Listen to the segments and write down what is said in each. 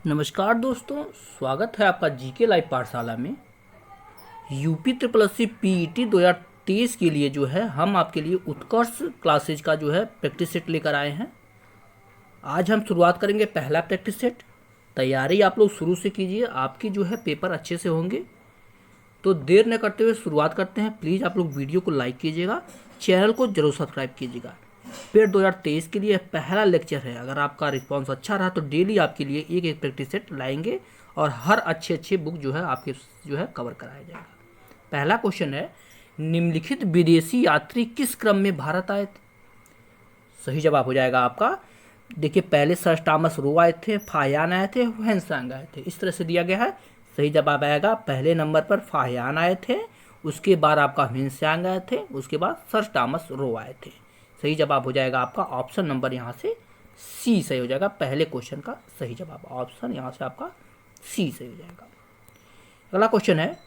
नमस्कार दोस्तों, स्वागत है आपका जीके लाइव पाठशाला में। यूपी ट्रिपल एससी पीईटी 2023 के लिए जो है हम आपके लिए उत्कर्ष क्लासेज का जो है प्रैक्टिस सेट लेकर आए हैं। आज हम शुरुआत करेंगे पहला प्रैक्टिस सेट। तैयारी आप लोग शुरू से कीजिए, आपकी जो है पेपर अच्छे से होंगे। तो देर न करते हुए शुरुआत करते हैं। प्लीज़ आप लोग वीडियो को लाइक कीजिएगा, चैनल को जरूर सब्सक्राइब कीजिएगा। पेड 2023 के लिए पहला लेक्चर है। अगर आपका रिस्पांस अच्छा रहा तो डेली आपके लिए एक एक प्रैक्टिस सेट लाएंगे और हर अच्छे बुक जो है आपके जो है कवर कराया जाएगा। पहला क्वेश्चन है, निम्नलिखित विदेशी यात्री किस क्रम में भारत आए थे? सही जवाब हो जाएगा आपका, देखिए पहले सर थॉमस रो आए थे, फाहियान आए थे, ह्वेनसांग आए थे, इस तरह से दिया गया है। सही जवाब आएगा पहले नंबर पर फाहियान आए थे, उसके बाद आपका ह्वेनसांग आए थे, उसके बाद सर थॉमस रो आए थे। सही जवाब हो जाएगा आपका ऑप्शन नंबर यहाँ से सी सही हो जाएगा। पहले क्वेश्चन का सही जवाब ऑप्शन यहाँ से आपका सी सही हो जाएगा। अगला क्वेश्चन है,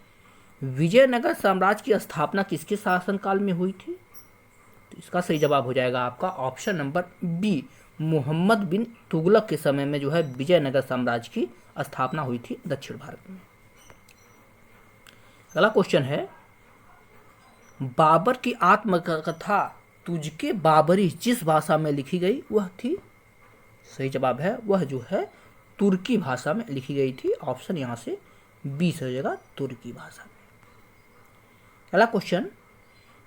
विजयनगर साम्राज्य की स्थापना किसके शासनकाल में हुई थी? तो इसका सही जवाब हो जाएगा आपका ऑप्शन नंबर बी, मोहम्मद बिन तुगलक के समय में जो है विजयनगर साम्राज्य की स्थापना हुई थी दक्षिण भारत में। अगला क्वेश्चन है, बाबर की आत्मकथा तुझके बाबरी जिस भाषा में लिखी गई वह थी? सही जवाब है वह जो है तुर्की भाषा में लिखी गई थी। ऑप्शन यहाँ से बी से हो जाएगा, तुर्की भाषा में। अगला क्वेश्चन,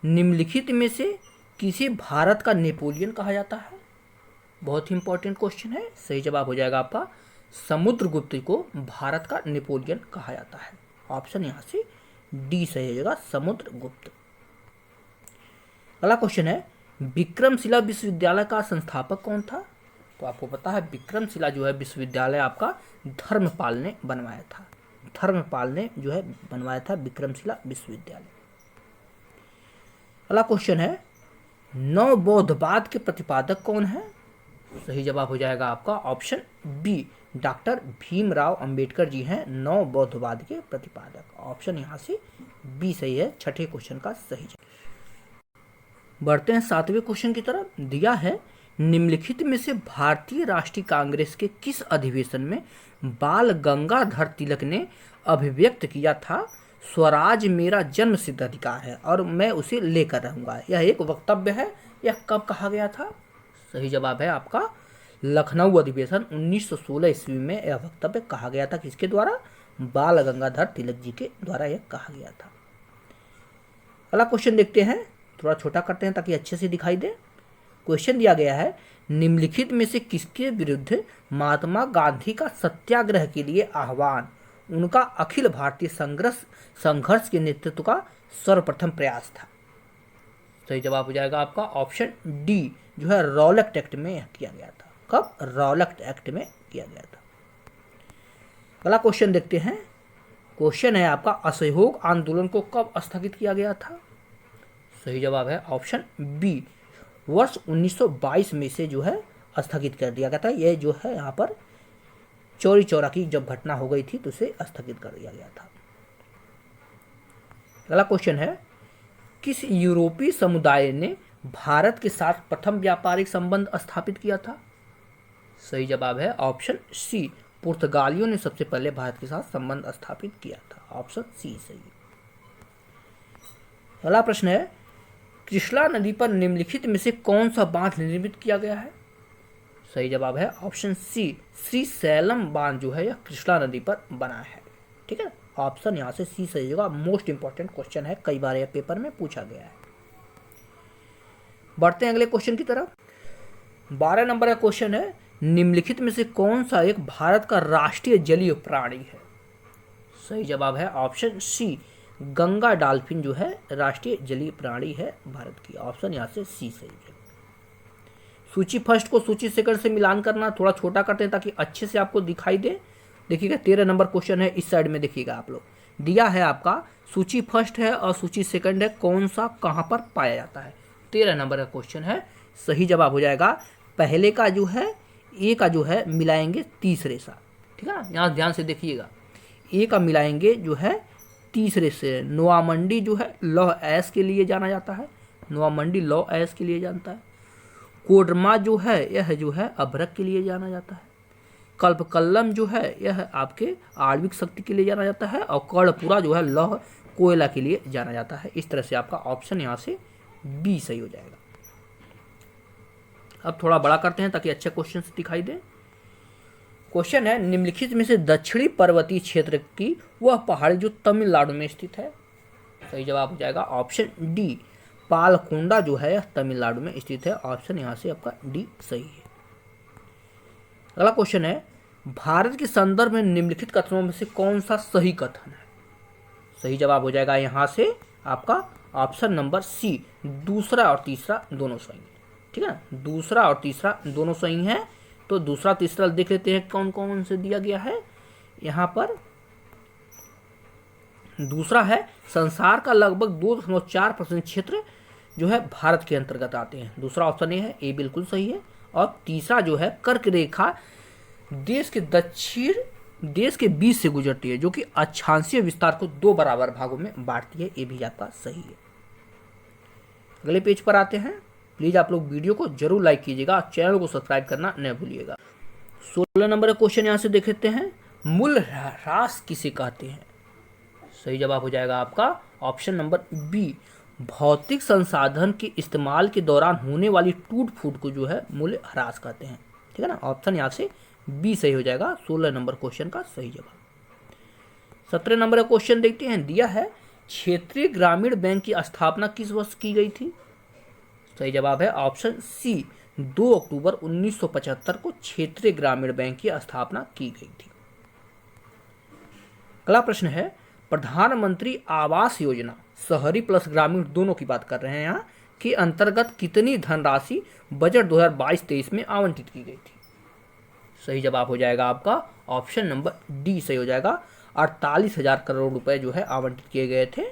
निम्नलिखित में से किसे भारत का नेपोलियन कहा जाता है? बहुत ही इंपॉर्टेंट क्वेश्चन है। सही जवाब हो जाएगा आपका समुद्रगुप्त को भारत का नेपोलियन कहा जाता है। ऑप्शन यहाँ से डी सही हो जाएगा, समुद्रगुप्त। अगला क्वेश्चन है, विक्रमशिला विश्वविद्यालय का संस्थापक कौन था? तो आपको पता है विक्रमशिला जो है विश्वविद्यालय आपका धर्मपाल ने बनवाया था। धर्मपाल ने जो है बनवाया था विक्रमशिला विश्वविद्यालय। अगला क्वेश्चन है, नवबौद्धवाद के प्रतिपादक कौन है? सही जवाब हो जाएगा आपका option B, doctor Bhimrao Ambedkar ji हैं नवबौद्धवाद के प्रतिपादक। ऑप्शन यहाँ से बी सही है, छठे क्वेश्चन का सही जवाब। बढ़ते हैं सातवें क्वेश्चन की तरफ। दिया है, निम्नलिखित में से भारतीय राष्ट्रीय कांग्रेस के किस अधिवेशन में बाल गंगाधर तिलक ने अभिव्यक्त किया था, स्वराज मेरा जन्मसिद्ध अधिकार है और मैं उसे लेकर रहूंगा? यह एक वक्तव्य है। यह कब कहा गया था? सही जवाब है आपका लखनऊ अधिवेशन 1916 ईस्वी में यह वक्तव्य कहा गया था। किसके द्वारा? बाल गंगाधर तिलक जी के द्वारा यह कहा गया था। अगला क्वेश्चन देखते हैं, थोड़ा छोटा करते हैं ताकि अच्छे से दिखाई दे। क्वेश्चन दिया गया है, निम्नलिखित में से किसके विरुद्ध महात्मा गांधी का सत्याग्रह के लिए आह्वान, उनका अखिल भारतीय संघर्ष के नेतृत्व का सर्वप्रथम प्रयास था? सही जवाब हो जाएगा आपका ऑप्शन डी, जो है रॉलेट एक्ट में यह किया गया था। कब? रॉलेट एक्ट में किया गया था। अगला क्वेश्चन देखते हैं। क्वेश्चन है आपका, असहयोग आंदोलन को कब स्थगित किया गया था? सही जवाब है ऑप्शन बी, वर्ष 1922 में से जो है स्थगित कर दिया गया था। यह जो है यहाँ पर चौरी चौरा की जब घटना हो गई थी तो उसे स्थगित कर दिया गया था। अगला क्वेश्चन है, किस यूरोपीय समुदाय ने भारत के साथ प्रथम व्यापारिक संबंध स्थापित किया था? सही जवाब है ऑप्शन सी, पुर्तगालियों ने सबसे पहले भारत के साथ संबंध स्थापित किया था। ऑप्शन सी सही है। अगला प्रश्न है, कृष्णा नदी पर निम्नलिखित में से कौन सा बांध निर्मित किया गया है? सही जवाब है ऑप्शन सी, श्री सैलम बांध जो है यह कृष्णा नदी पर बना है। ठीक है, ऑप्शन यहाँ से सी सही होगा। मोस्ट इंपॉर्टेंट क्वेश्चन है, कई बार यह पेपर में पूछा गया है। बढ़ते हैं अगले क्वेश्चन की तरफ। 12 नंबर का क्वेश्चन है, निम्नलिखित में से कौन सा एक भारत का राष्ट्रीय जलीय प्राणी है? सही जवाब है ऑप्शन सी, गंगा डॉल्फिन जो है राष्ट्रीय जलीय प्राणी है भारत की। ऑप्शन यहाँ से सी सही है। सूची फर्स्ट को सूची सेकंड से मिलान करना, थोड़ा छोटा करते हैं ताकि अच्छे से आपको दिखाई दे। देखिएगा 13 नंबर क्वेश्चन है, इस साइड में देखिएगा आप लोग, दिया है आपका सूची फर्स्ट है और सूची सेकंड है, कौन सा कहाँ पर पाया जाता है? 13 नंबर का क्वेश्चन है। सही जवाब हो जाएगा पहले का जो है ए का जो है मिलाएंगे तीसरे साथ। ठीक है ना, यहाँ ध्यान से देखिएगा, ए का मिलाएंगे जो है तीसरे से। नोआमंडी जो है लौह ऐश के लिए जाना जाता है, नोआमंडी लौह ऐश के लिए जानता है। कोडरमा जो है यह जो है अभ्रक के लिए जाना जाता है। कल्पकल्लम जो है यह आपके आणविक शक्ति के लिए जाना जाता है, और कर्णपुरा जो है लौह कोयला के लिए जाना जाता है। इस तरह से आपका ऑप्शन यहाँ से बी सही हो जाएगा। अब थोड़ा बड़ा करते हैं ताकि अच्छे क्वेश्चन दिखाई दे। क्वेश्चन है, निम्नलिखित में से दक्षिणी पर्वतीय क्षेत्र की वह पहाड़ी जो तमिलनाडु में स्थित है। सही जवाब हो जाएगा ऑप्शन डी, पालकोंडा जो है तमिलनाडु में स्थित है। ऑप्शन यहाँ से आपका डी सही है। अगला क्वेश्चन है, भारत के संदर्भ में निम्नलिखित कथनों में से कौन सा सही कथन है। सही जवाब हो जाएगा यहाँ से आपका ऑप्शन नंबर सी, दूसरा और तीसरा दोनों सही है। ठीक है, दूसरा और तीसरा दोनों सही है। तो दूसरा तीसरा देख लेते हैं कौन कौन से दिया गया है। यहाँ पर दूसरा है, संसार का लगभग 2.4% क्षेत्र जो है भारत के अंतर्गत आते हैं। दूसरा ऑप्शन ये है, ए बिल्कुल सही है। और तीसरा जो है, कर्क रेखा देश के बीच से गुजरती है, जो कि अक्षांशीय विस्तार को 2 बराबर भागों में बांटती है। ये भी आपका सही है। अगले पेज पर आते हैं। प्लीज आप लोग वीडियो को जरूर लाइक कीजिएगा, चैनल को सब्सक्राइब करना न भूलिएगा। 16 नंबर का क्वेश्चन यहाँ से देख लेते हैं, मूल्यह्रास किसे कहते हैं। सही जवाब हो जाएगा आपका ऑप्शन नंबर बी, भौतिक संसाधन के इस्तेमाल के दौरान होने वाली टूट फूट को जो है मूल्यह्रास कहते हैं। ठीक है ना, ऑप्शन यहाँ से बी सही हो जाएगा 16 नंबर क्वेश्चन का सही जवाब। 17 नंबर का क्वेश्चन देखते हैं, दिया है क्षेत्रीय ग्रामीण बैंक की स्थापना किस वर्ष की गई थी। सही जवाब है ऑप्शन सी, 2 अक्टूबर 1975 को क्षेत्रीय ग्रामीण बैंक की स्थापना की गई थी। अगला प्रश्न है, प्रधानमंत्री आवास योजना शहरी प्लस ग्रामीण दोनों की बात कर रहे हैं यहाँ, के अंतर्गत कितनी धनराशि बजट 2022-23 में आवंटित की गई थी। सही जवाब हो जाएगा आपका ऑप्शन नंबर डी सही हो जाएगा, 48,000 करोड़ रुपए जो है आवंटित किए गए थे।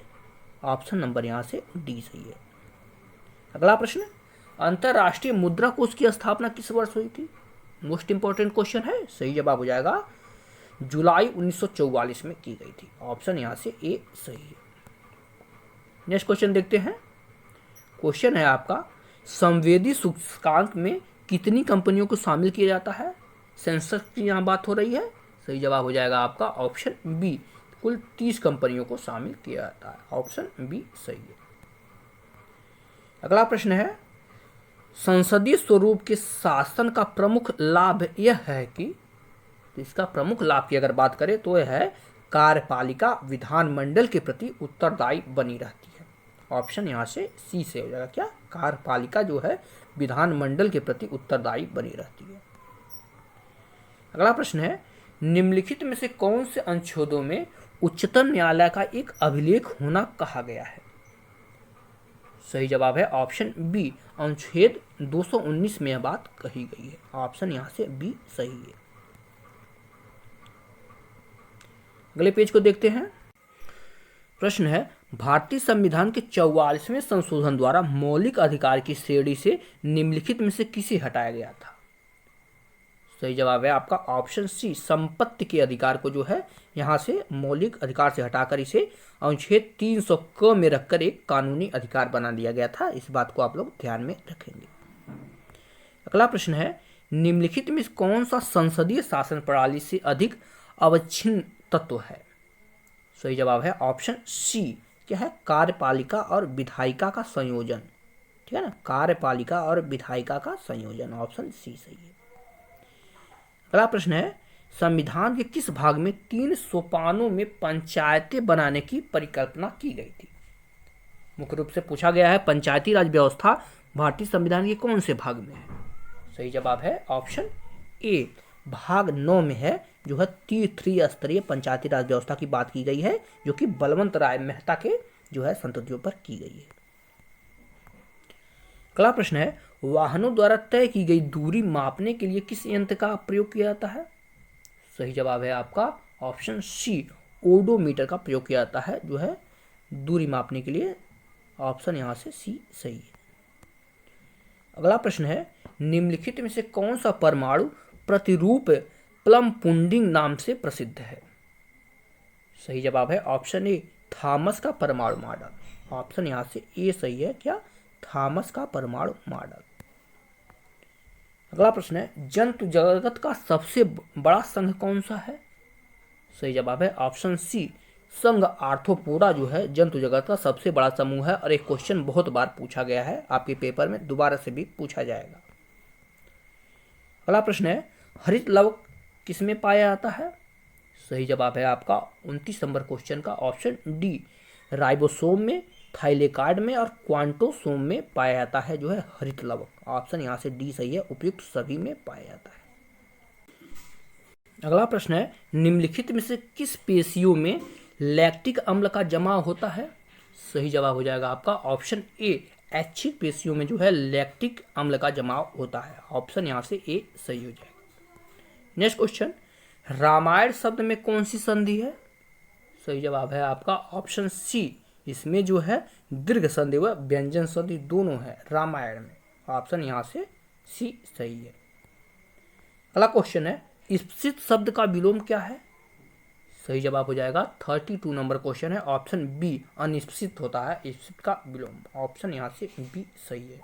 ऑप्शन नंबर यहाँ से डी सही है। अगला प्रश्न, अंतरराष्ट्रीय मुद्रा कोष की स्थापना किस वर्ष हुई थी। मोस्ट इंपॉर्टेंट क्वेश्चन है। सही जवाब हो जाएगा जुलाई 1944 में की गई थी। ऑप्शन यहाँ से ए सही है। नेक्स्ट क्वेश्चन देखते हैं। क्वेश्चन है आपका, संवेदी सूचकांक में कितनी कंपनियों को शामिल किया जाता है। सेंसस की यहाँ बात हो रही है। सही जवाब हो जाएगा आपका ऑप्शन बी, कुल 30 कंपनियों को शामिल किया जाता है। ऑप्शन बी सही है। अगला प्रश्न है, संसदीय स्वरूप के शासन का प्रमुख लाभ यह है कि, तो इसका प्रमुख लाभ की अगर बात करें तो यह है कार्यपालिका विधानमंडल के प्रति उत्तरदायी बनी रहती है। ऑप्शन यहाँ से सी से हो जाएगा क्या, कार्यपालिका जो है विधानमंडल के प्रति उत्तरदायी बनी रहती है। अगला प्रश्न है, निम्नलिखित में से कौन से अनुच्छेदों में उच्चतम न्यायालय का एक अभिलेख होना कहा गया है। सही जवाब है ऑप्शन बी, अनुच्छेद 219 में यह बात कही गई है। ऑप्शन यहाँ से बी सही है। अगले पेज को देखते हैं। प्रश्न है, भारतीय संविधान के 44वें संशोधन द्वारा मौलिक अधिकार की श्रेणी से निम्नलिखित में से किसे हटाया गया था। सही जवाब है आपका ऑप्शन सी, संपत्ति के अधिकार को जो है यहाँ से मौलिक अधिकार से हटाकर इसे अनुच्छेद 300 क में रखकर एक कानूनी अधिकार बना दिया गया था। इस बात को आप लोग ध्यान में रखेंगे। अगला प्रश्न है, निम्नलिखित में कौन सा संसदीय शासन प्रणाली से अधिक अवच्छिन्न तत्व है। सही जवाब है ऑप्शन सी, क्या है, कार्यपालिका और विधायिका का संयोजन। ठीक है ना, कार्यपालिका और विधायिका का संयोजन। ऑप्शन सी सही है। अगला प्रश्न है, संविधान के किस भाग में 3 सोपानों में पंचायतें बनाने की परिकल्पना की गई थी। मुख्य रूप से पूछा गया है पंचायती राज व्यवस्था भारतीय संविधान के कौन से भाग में है। सही जवाब है ऑप्शन ए, भाग 9 में है, जो है त्रिस्तरीय पंचायती राज व्यवस्था की बात की गई है, जो कि बलवंत राय मेहता के जो है संततियों पर की गई है। अगला प्रश्न है, वाहनों द्वारा तय की गई दूरी मापने के लिए किस यंत्र का प्रयोग किया जाता है। सही जवाब है आपका ऑप्शन सी, ओडोमीटर का प्रयोग किया जाता है जो है दूरी मापने के लिए। ऑप्शन यहाँ से सी सही है। अगला प्रश्न है, निम्नलिखित में से कौन सा परमाणु प्रतिरूप प्लम पुडिंग नाम से प्रसिद्ध है। सही जवाब है ऑप्शन ए, थॉमस का परमाणु मॉडल। ऑप्शन यहाँ से ए सही है, क्या, थॉमस का परमाणु मॉडल। अगला प्रश्न है जंतु जगत का सबसे बड़ा संघ कौन सा है? सही जवाब है ऑप्शन सी, संघ आर्थ्रोपोडा जो है जंतु जगत का सबसे बड़ा समूह है और एक क्वेश्चन बहुत बार पूछा गया है, आपके पेपर में दोबारा से भी पूछा जाएगा। अगला प्रश्न है हरित लवक किसमें पाया जाता है? सही जवाब है आपका 29 नंबर क्वेश्चन का ऑप्शन डी, राइबोसोम में, थाइलेकार्ड में और क्वांटोसोम में पाया जाता है जो है हरित लवक। ऑप्शन यहाँ से डी सही है, उपयुक्त सभी में पाया जाता है। अगला प्रश्न है निम्नलिखित में से किस पेशियों में लैक्टिक अम्ल का जमाव होता है? सही जवाब हो जाएगा आपका ऑप्शन ए, ऐच्छिक पेशियों में जो है लैक्टिक अम्ल का जमाव होता है। ऑप्शन यहाँ से ए सही हो जाएगा। नेक्स्ट क्वेश्चन, रामायण शब्द में कौन सी संधि है? सही जवाब है आपका ऑप्शन सी, इसमें जो है दीर्घ संधि व व्यंजन संधि दोनों है रामायण में। ऑप्शन यहाँ से सी सही है। अगला क्वेश्चन है स्पृशित शब्द का विलोम क्या है? सही जवाब हो जाएगा 32 नंबर क्वेश्चन है, ऑप्शन बी, अनिस्पृशित होता है स्पृशित का विलोम। ऑप्शन यहाँ से बी सही है।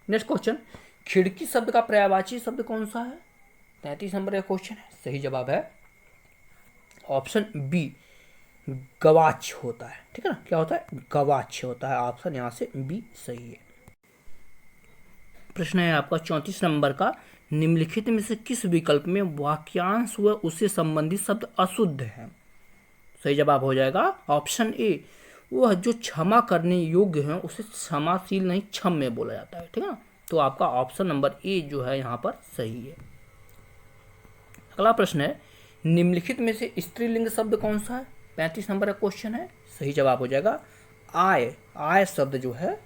नेक्स्ट क्वेश्चन, खिड़की शब्द का पर्यायवाची शब्द कौन सा है? 33 नंबर का क्वेश्चन है। सही जवाब है ऑप्शन बी, गवाक्ष होता है। ठीक है ना, क्या होता है? गवाक्ष होता है। ऑप्शन यहाँ से बी सही है। प्रश्न है आपका 34 नंबर का, निम्नलिखित में से किस विकल्प में वाक्यांश व उससे संबंधित शब्द अशुद्ध है? सही जवाब हो जाएगा ऑप्शन ए, वह जो क्षमा करने योग्य है उसे क्षमाशील नहीं क्षम्य बोला जाता है। ठीक है ना, तो आपका ऑप्शन नंबर ए जो है यहाँ पर सही है। अगला प्रश्न है निम्नलिखित में से स्त्रीलिंग शब्द कौन सा है? 35 नंबर का क्वेश्चन है। सही जवाब हो जाएगा आय। आय शब्द जो है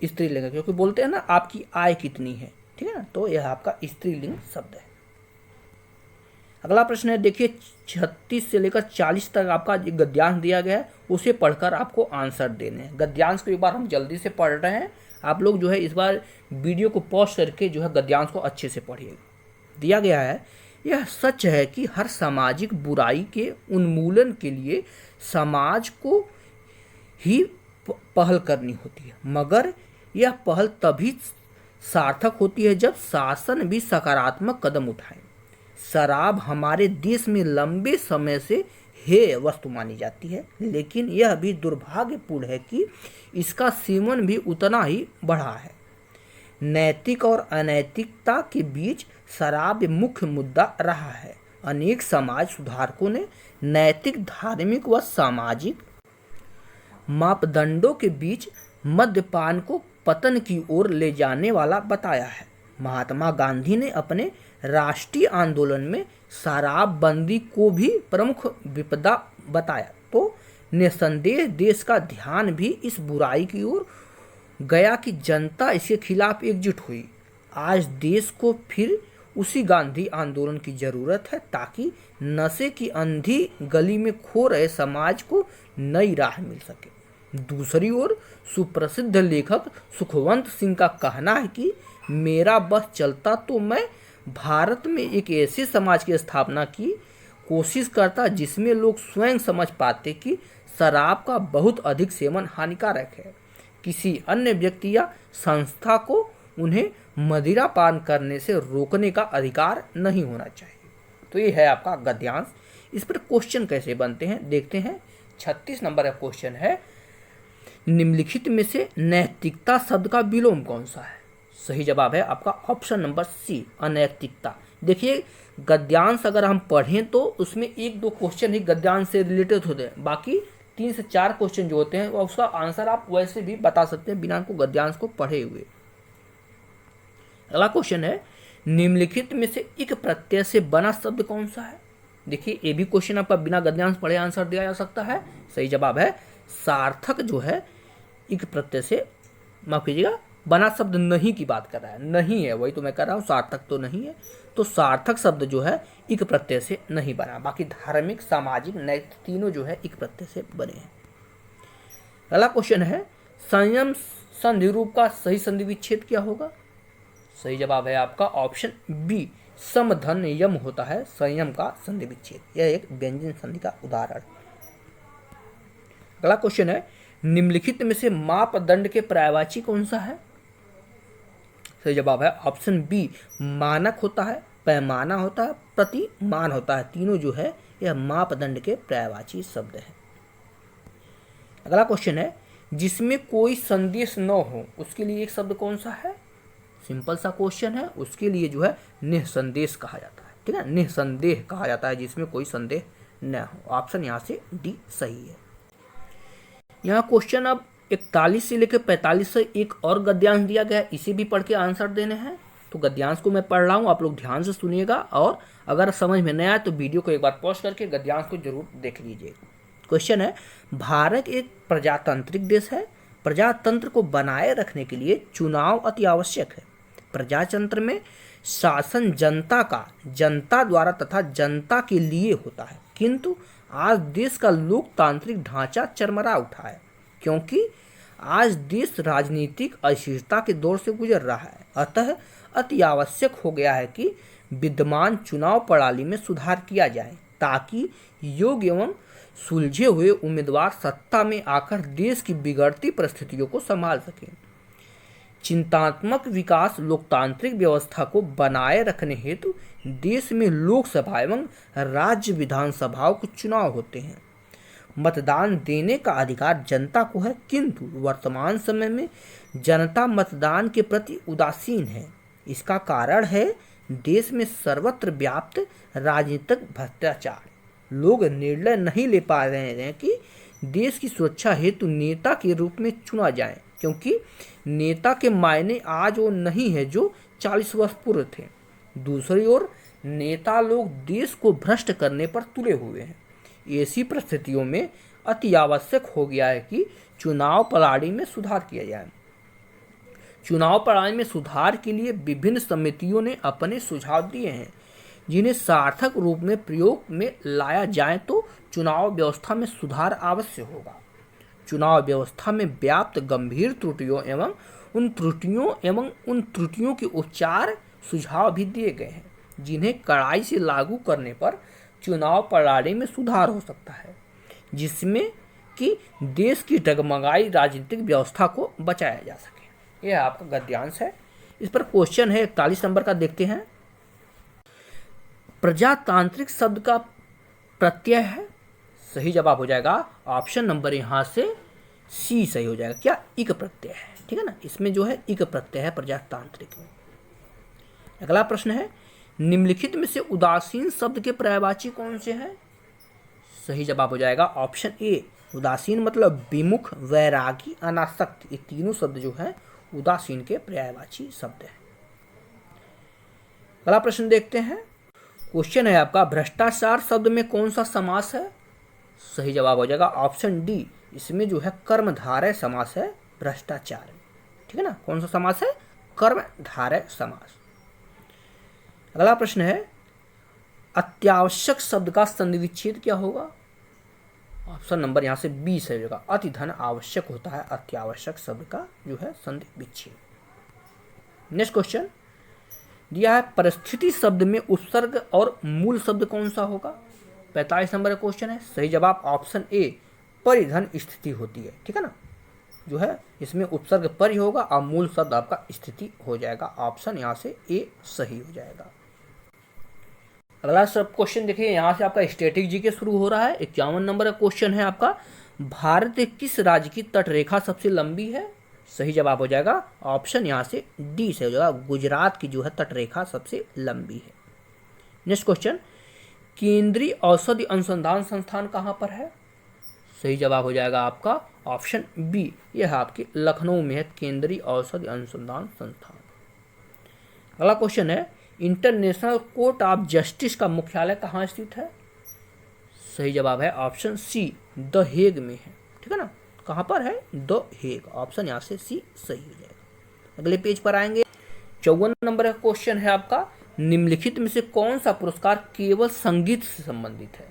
स्त्रीलिंग है, क्योंकि बोलते हैं ना आपकी आय कितनी है। ठीक है ना, तो यह आपका स्त्रीलिंग शब्द है। अगला प्रश्न है देखिए 36 से लेकर 40 तक आपका गद्यांश दिया गया है, उसे पढ़कर आपको आंसर देने हैं। गद्यांश को एक बार हम जल्दी से पढ़ रहे हैं, आप लोग जो है इस बार वीडियो को पॉज करके जो है गद्यांश को अच्छे से पढ़िएगा। दिया गया है, यह सच है कि हर सामाजिक बुराई के उन्मूलन के लिए समाज को ही पहल करनी होती है, मगर यह पहल तभी सार्थक होती है जब शासन भी सकारात्मक कदम उठाए। शराब हमारे देश में लंबे समय से हेय वस्तु मानी जाती है, लेकिन यह भी दुर्भाग्यपूर्ण है कि इसका सेवन भी उतना ही बढ़ा है। नैतिक और अनैतिकता के बीच शराब मुख्य मुद्दा रहा है। अनेक समाज सुधारकों ने नैतिक, धार्मिक व सामाजिक मापदंडों के बीच मद्यपान को पतन की ओर ले जाने वाला बताया है। महात्मा गांधी ने अपने राष्ट्रीय आंदोलन में शराबबंदी को भी प्रमुख विपदा बताया, तो निसंदेह देश का ध्यान भी इस बुराई की ओर गया कि जनता इसके खिलाफ एकजुट हुई। आज देश को फिर उसी गांधी आंदोलन की जरूरत है ताकि नशे की अंधी गली में खो रहे समाज को नई राह मिल सके। दूसरी ओर सुप्रसिद्ध लेखक सुखवंत सिंह का कहना है कि मेरा बस चलता तो मैं भारत में एक ऐसे समाज की स्थापना की कोशिश करता जिसमें लोग स्वयं समझ पाते कि शराब का बहुत अधिक सेवन हानिकारक है। किसी अन्य व्यक्ति या संस्था को उन्हें मदिरा पान करने से रोकने का अधिकार नहीं होना चाहिए। तो ये है आपका गद्यांश। इस पर क्वेश्चन कैसे बनते हैं देखते हैं। 36 नंबर का क्वेश्चन है निम्नलिखित में से नैतिकता शब्द का विलोम कौन सा है? सही जवाब है आपका ऑप्शन नंबर सी, अनैतिकता। देखिए गद्यांश अगर हम पढ़ें तो उसमें 1-2 क्वेश्चन ही गद्यांश से रिलेटेड होते हैं, बाकी 3 से 4 क्वेश्चन जो होते हैं उसका आंसर आप वैसे भी बता सकते हैं बिना को गद्यांश को पढ़े हुए। अगला क्वेश्चन है निम्नलिखित में से इक प्रत्यय से बना शब्द कौन सा है? देखिए ये भी क्वेश्चन आपका बिना गद्यांश पढ़े आंसर दिया जा सकता है। सही जवाब है सार्थक जो है इक प्रत्यय से, माफ कीजिएगा, बना शब्द नहीं की बात कर रहा है, नहीं है, वही तो मैं कर रहा हूँ, सार्थक तो नहीं है। तो सार्थक शब्द जो है इक प्रत्यय से नहीं बना, बाकी धार्मिक, सामाजिक, नैतिक तीनों जो है इक प्रत्यय से बने हैं। अगला क्वेश्चन है संयम संधि रूप का सही संधि विच्छेद क्या होगा? सही जवाब है आपका ऑप्शन बी, समधन यम होता है संयम का संधि विच्छेद। यह एक व्यंजन संधि का उदाहरण। अगला क्वेश्चन है निम्नलिखित में से मापदंड के पर्यायवाची कौन सा है? सही जवाब है ऑप्शन बी। मानक होता है, पैमाना होता है, प्रतिमान होता है, तीनों जो है यह मापदंड के पर्यायवाची शब्द है। अगला क्वेश्चन है, जिसमें कोई संदेश न हो उसके लिए एक शब्द कौन सा है? सिंपल सा क्वेश्चन है, उसके लिए जो है निसंदेश कहा जाता है। ठीक है, निसंदेह कहा जाता है जिसमें कोई संदेह न हो। ऑप्शन यहाँ से डी सही है। यहाँ क्वेश्चन अब 41 से लेकर 45 से एक और गद्यांश दिया गया है, इसे भी पढ़ के आंसर देने हैं। तो गद्यांश को मैं पढ़ रहा हूँ, आप लोग ध्यान से सुनिएगा, और अगर समझ में नहीं आए तो वीडियो को एक बार पॉज करके गद्यांश को जरूर देख लीजिए। क्वेश्चन है, भारत एक प्रजातांत्रिक देश है। प्रजातंत्र को बनाए रखने के लिए चुनाव अति आवश्यक है। प्रजातंत्र में शासन जनता द्वारा तथा जनता के लिए होता है, किंतु आज देश का लोकतांत्रिक ढांचा चरमरा उठा है, क्योंकि आज देश राजनीतिक अस्थिरता के दौर से गुजर रहा है। अतः अति आवश्यक हो गया है कि विद्यमान चुनाव प्रणाली में सुधार किया जाए, ताकि योग्य एवं सुलझे हुए उम्मीदवार सत्ता में आकर देश की बिगड़ती परिस्थितियों को संभाल सकें। चिंतनात्मक विकास लोकतांत्रिक व्यवस्था को बनाए रखने हेतु देश में लोकसभा एवं राज्य विधानसभाओं के चुनाव होते हैं। मतदान देने का अधिकार जनता को है, किंतु वर्तमान समय में जनता मतदान के प्रति उदासीन है। इसका कारण है देश में सर्वत्र व्याप्त राजनीतिक भ्रष्टाचार। लोग निर्णय नहीं ले पा रहे हैं कि देश की सुरक्षा हेतु नेता के रूप में चुना जाए, क्योंकि नेता के मायने आज वो नहीं है जो 40 वर्ष पूर्व थे। दूसरी ओर नेता लोग देश को भ्रष्ट करने पर तुले हुए हैं। ऐसी परिस्थितियों में अति आवश्यक हो गया है कि चुनाव प्रणाली में सुधार किया जाए। चुनाव प्रणाली में सुधार के लिए विभिन्न समितियों ने अपने सुझाव दिए हैं, जिन्हें सार्थक रूप में प्रयोग में लाया जाए तो चुनाव व्यवस्था में सुधार अवश्य होगा। चुनाव व्यवस्था में व्याप्त गंभीर त्रुटियों एवं उन त्रुटियों के उपचार सुझाव भी दिए गए हैं, जिन्हें कड़ाई से लागू करने पर चुनाव प्रणाली में सुधार हो सकता है, जिसमें कि देश की डगमगाई राजनीतिक व्यवस्था को बचाया जा सके। यह आपका गद्यांश है। इस पर क्वेश्चन है 41 नंबर का, देखते हैं। प्रजातांत्रिक शब्द का प्रत्यय है, सही जवाब हो जाएगा ऑप्शन नंबर यहाँ से सी सही हो जाएगा। क्या? इक प्रत्यय है। ठीक है ना, इसमें जो है इक प्रत्यय है प्रजातांत्रिक में। अगला प्रश्न है, निम्नलिखित में से उदासीन शब्द के पर्यायवाची कौन से हैं? सही जवाब हो जाएगा ऑप्शन ए। उदासीन मतलब विमुख, वैरागी, अनासक्त, ये तीनों शब्द जो है उदासीन के पर्यायवाची शब्द है। अगला प्रश्न देखते हैं। क्वेश्चन है आपका, भ्रष्टाचार शब्द में कौन सा समास है? सही जवाब हो जाएगा ऑप्शन डी। इसमें जो है कर्मधारय समास है भ्रष्टाचार। ठीक है ना, कौन सा समास है? कर्मधारय समास। अगला प्रश्न है, अत्यावश्यक शब्द का संधि विच्छेद क्या होगा? ऑप्शन नंबर यहाँ से बी सही होगा। अति धन आवश्यक होता है अत्यावश्यक शब्द का जो है संधि विच्छेद। नेक्स्ट क्वेश्चन दिया है, परिस्थिति शब्द में उपसर्ग और मूल शब्द कौन सा होगा? 45 नंबर का क्वेश्चन है। सही जवाब ऑप्शन ए, परिधन स्थिति होती है। ठीक है ना, जो है इसमें उपसर्ग परि होगा और मूल शब्द आपका स्थिति हो जाएगा। ऑप्शन यहाँ से ए सही हो जाएगा। अगला सब क्वेश्चन देखिए, यहाँ से आपका स्टैटिक जीके शुरू हो रहा है। 51 नंबर का क्वेश्चन है आपका, भारत के किस राज्य की तटरेखा सबसे लंबी है? सही जवाब हो जाएगा ऑप्शन यहाँ से डी से हो जाएगा, गुजरात की जो है तटरेखा सबसे लंबी है। नेक्स्ट क्वेश्चन, केंद्रीय औषधि अनुसंधान संस्थान कहाँ पर है? सही जवाब हो जाएगा आपका ऑप्शन बी, यह आपके लखनऊ में है केंद्रीय औषधि अनुसंधान संस्थान। अगला क्वेश्चन है, इंटरनेशनल कोर्ट ऑफ जस्टिस का मुख्यालय कहाँ स्थित है? सही जवाब है ऑप्शन सी, द हेग में है। ठीक है ना, कहाँ पर है? The Hague. ऑप्शन यहाँ से सी सही हो जाएगा। अगले पेज पर आएंगे। 54 नंबर का क्वेश्चन है आपका, निम्नलिखित में से कौन सा पुरस्कार केवल संगीत से संबंधित है?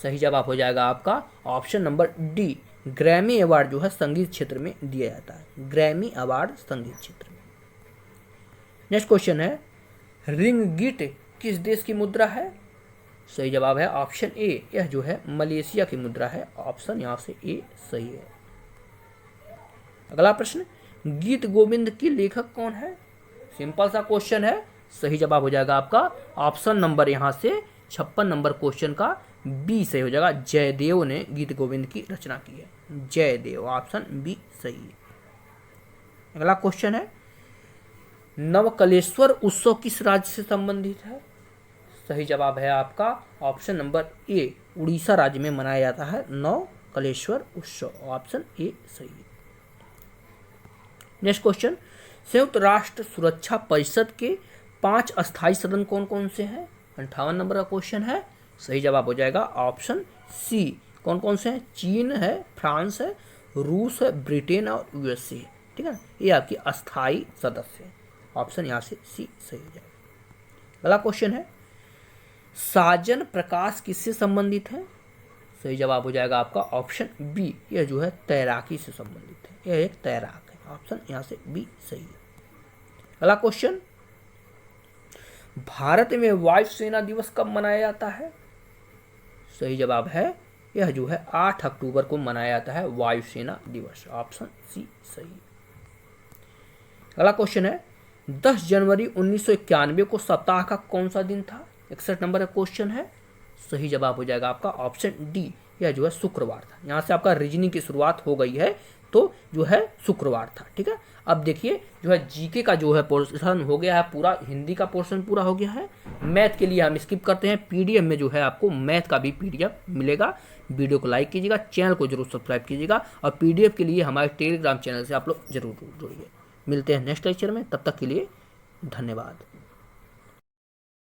सही जवाब हो जाएगा आपका option number D, Grammy award जो है संगीत क्षेत्र में दिया जाता है। ग्रैमी अवार्ड संगीत क्षेत्र में। नेक्स्ट क्वेश्चन है, रिंगगिट किस देश की मुद्रा है? सही जवाब है ऑप्शन ए, यह जो है मलेशिया की मुद्रा है। ऑप्शन यहाँ से ए सही है। अगला प्रश्न, गीत गोविंद के लेखक कौन है? सिंपल सा क्वेश्चन है। सही जवाब हो जाएगा आपका ऑप्शन नंबर यहाँ से 56 नंबर क्वेश्चन का बी सही हो जाएगा। जयदेव ने गीत गोविंद की रचना की है। जयदेव, ऑप्शन बी सही है। अगला क्वेश्चन है, नवकलेश्वर उत्सव किस राज्य से संबंधित है? सही जवाब है आपका ऑप्शन नंबर ए, उड़ीसा राज्य में मनाया जाता है नवकलेश्वर उत्सव, ऑप्शन ए सही है। नेक्स्ट क्वेश्चन, संयुक्त राष्ट्र सुरक्षा परिषद के 5 अस्थायी सदन कौन कौन से हैं? 58 नंबर का क्वेश्चन है। सही जवाब हो जाएगा ऑप्शन सी। कौन कौन से हैं? चीन है, फ्रांस है, रूस है, ब्रिटेन और यूएसए है। ठीक है ना, ये आपकी अस्थायी सदस्य है। ऑप्शन यहाँ से सी सही हो जाएगा। अगला क्वेश्चन है, साजन प्रकाश किससे संबंधित है? सही जवाब हो जाएगा आपका ऑप्शन बी, यह जो है तैराकी से संबंधित है। यह एक तैराक है। ऑप्शन यहाँ से बी सही है। अगला क्वेश्चन, भारत में वायुसेना दिवस कब मनाया जाता है? सही जवाब है, यह जो है 8 अक्टूबर को मनाया जाता है वायुसेना दिवस। ऑप्शन सी सही है। अगला क्वेश्चन है, 10 जनवरी 1991 को सप्ताह का कौन सा दिन था? 61 नंबर का क्वेश्चन है। सही जवाब हो जाएगा आपका ऑप्शन डी, यह जो है शुक्रवार था। यहाँ से आपका रीजनिंग की शुरुआत हो गई है, तो जो है शुक्रवार था। ठीक है, अब देखिए जो है जीके का जो है पोर्शन हो गया है पूरा, हिंदी का पोर्शन पूरा हो गया है। मैथ के लिए हम स्किप करते हैं। पीडीएफ में जो है आपको मैथ का भी पीडीएफ मिलेगा। वीडियो को लाइक कीजिएगा, चैनल को जरूर सब्सक्राइब कीजिएगा और पीडीएफ के लिए हमारे टेलीग्राम चैनल से आप लोग जरूर जुड़िए। मिलते हैं नेक्स्ट लेक्चर में, तब तक के लिए धन्यवाद।